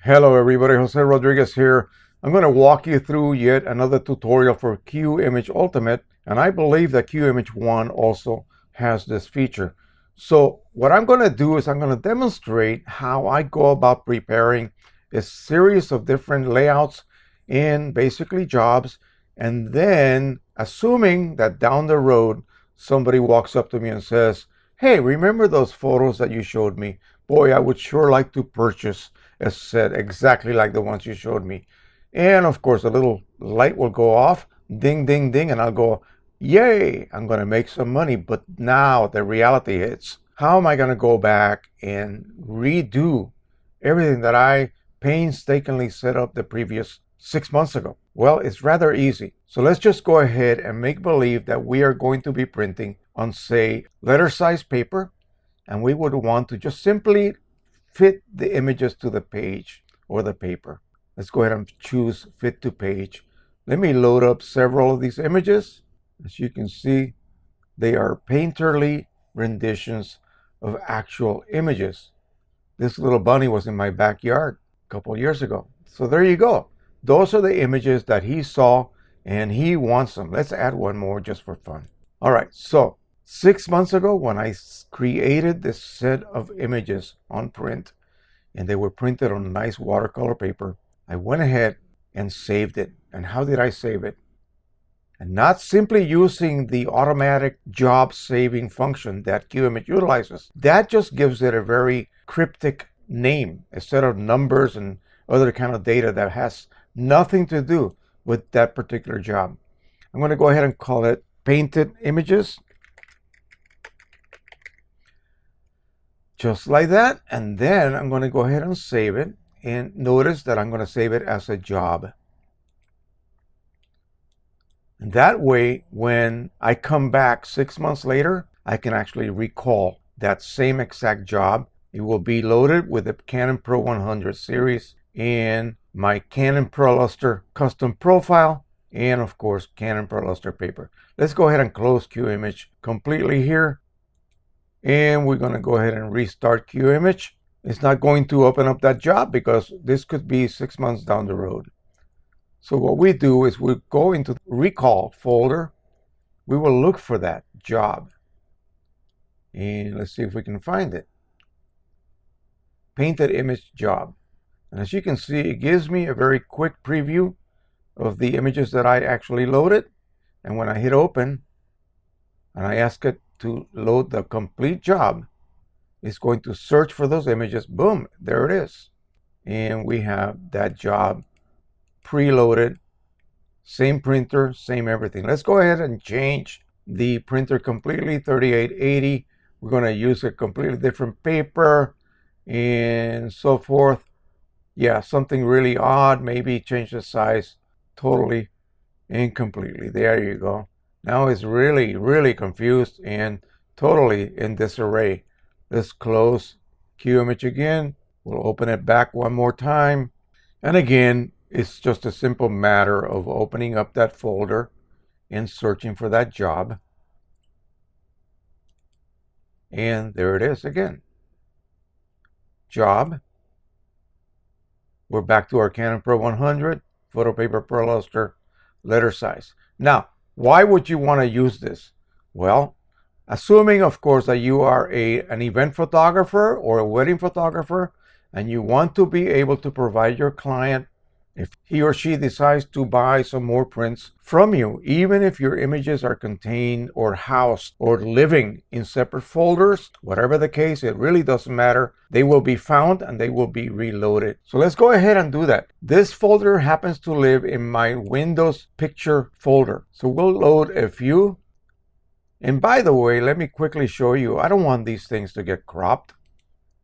Hello everybody, Jose Rodriguez here. I'm going to walk you through yet another tutorial for Qimage Ultimate, and I believe that Qimage One also has this feature. So what I'm going to do is I'm going to demonstrate how I go about preparing a series of different layouts in basically jobs, and then assuming that down the road somebody walks up to me and says, "Hey, remember those photos that you showed me? Boy, I would sure like to purchase a set exactly like the ones you showed me." And of course, a little light will go off, ding, ding, ding, and I'll go, yay, I'm going to make some money. But now the reality hits. How am I going to go back and redo everything that I painstakingly set up the previous 6 months ago? Well, it's rather easy. So let's just go ahead and make believe that we are going to be printing on, say, letter size paper, and we would want to just simply fit the images to the page or the paper. Let's go ahead and choose fit to page. Let me load up several of these images. As you can see, they are painterly renditions of actual images. This little bunny was in my backyard a couple of years ago. So there you go. Those are the images that he saw and he wants them. Let's add one more just for fun. All right, so 6 months ago when I created this set of images on print, and they were printed on nice watercolor paper, I went ahead and saved it. And how did I save it? And not simply using the automatic job saving function that Qimage utilizes. That just gives it a very cryptic name, a set of numbers and other kind of data that has nothing to do with that particular job. I'm going to go ahead and call it painted images. Just like that. And then I'm going to go ahead and save it. And notice that I'm going to save it as a job. And that way, when I come back 6 months later, I can actually recall that same exact job. It will be loaded with the Canon Pro-100 series and my Canon ProLuster custom profile, and of course Canon ProLuster paper. Let's go ahead and close Qimage completely here. And we're going to go ahead and restart Qimage. It's not going to open up that job because this could be 6 months down the road. So what we do is we go into the recall folder. We will look for that job. And let's see if we can find it. Painted image job. And as you can see, it gives me a very quick preview of the images that I actually loaded. And when I hit open and I ask it to load the complete job, it's going to search for those images. Boom, there it is. And we have that job preloaded, same printer, same everything. Let's go ahead and change the printer completely, 3880. We're going to use a completely different paper and so forth. Yeah, something really odd, maybe change the size totally and completely. There you go. Now it's really, really confused and totally in disarray. Let's close Qimage again. We'll open it back one more time. And again, it's just a simple matter of opening up that folder and searching for that job. And there it is again. Job. We're back to our Canon Pro-100, photo paper ProLuster, letter size. Now, why would you want to use this? Well, assuming, of course, that you are an event photographer or a wedding photographer, and you want to be able to provide your client, if he or she decides to buy some more prints from you, even if your images are contained or housed or living in separate folders, whatever the case, it really doesn't matter. They will be found and they will be reloaded. So let's go ahead and do that. This folder happens to live in my Windows picture folder. So we'll load a few. And by the way, let me quickly show you, I don't want these things to get cropped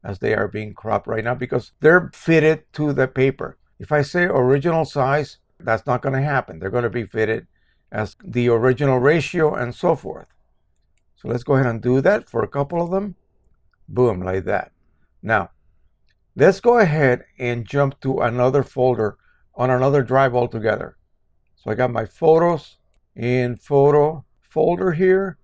as they are being cropped right now because they're fitted to the paper. If I say original size, that's not going to happen. They're going to be fitted as the original ratio and so forth. So let's go ahead and do that for a couple of them. Boom, like that. Now, let's go ahead and jump to another folder on another drive altogether. So I got my photos in photo folder here,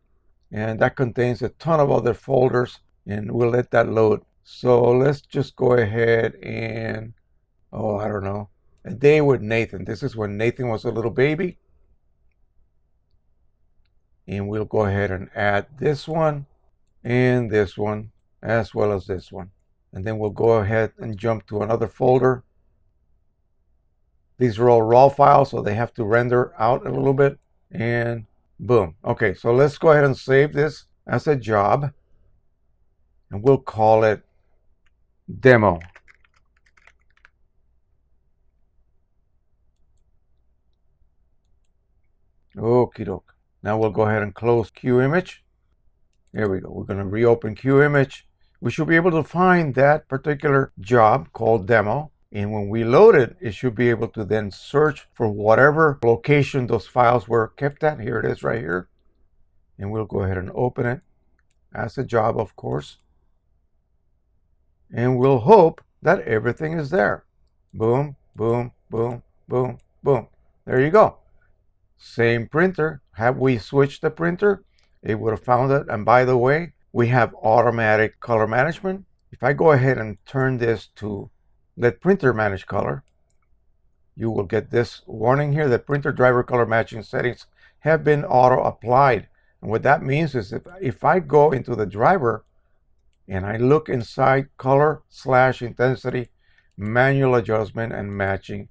and that contains a ton of other folders, and we'll let that load. So let's just go ahead and oh, I don't know, A Day with Nathan. This is when Nathan was a little baby. And we'll go ahead and add this one and this one, as well as this one. And then we'll go ahead and jump to another folder. These are all raw files, so they have to render out a little bit. And boom. Okay, so let's go ahead and save this as a job. And we'll call it demo. Okie doke. Now we'll go ahead and close Qimage. There we go. We're going to reopen Qimage. We should be able to find that particular job called demo. And when we load it, it should be able to then search for whatever location those files were kept at. Here it is right here. And we'll go ahead and open it as a job, of course. And we'll hope that everything is there. Boom, boom, boom, boom, boom. There you go. Same printer. Have we switched the printer, it would have found it. And by the way, we have automatic color management. If I go ahead and turn this to let printer manage color, you will get this warning here that printer driver color matching settings have been auto applied. And what that means is if I go into the driver and I look inside color/intensity, manual adjustment and matching,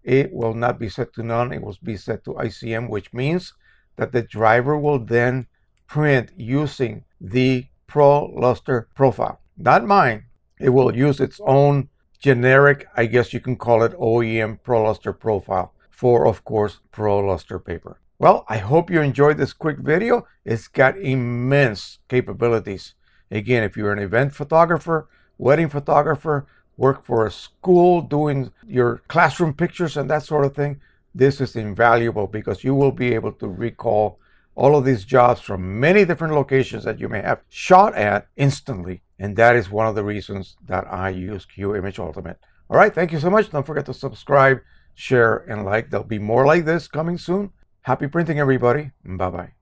it will not be set to none. It will be set to ICM, which means that the driver will then print using the Pro Luster profile. Not mine. It will use its own generic, I guess you can call it OEM Pro Luster profile for, of course, Pro Luster paper. Well, I hope you enjoyed this quick video. It's got immense capabilities. Again, if you're an event photographer, wedding photographer, work for a school doing your classroom pictures and that sort of thing, this is invaluable because you will be able to recall all of these jobs from many different locations that you may have shot at instantly. And that is one of the reasons that I use Qimage Ultimate. All right, thank you so much. Don't forget to subscribe, share, and like. There'll be more like this coming soon. Happy printing, everybody. Bye-bye.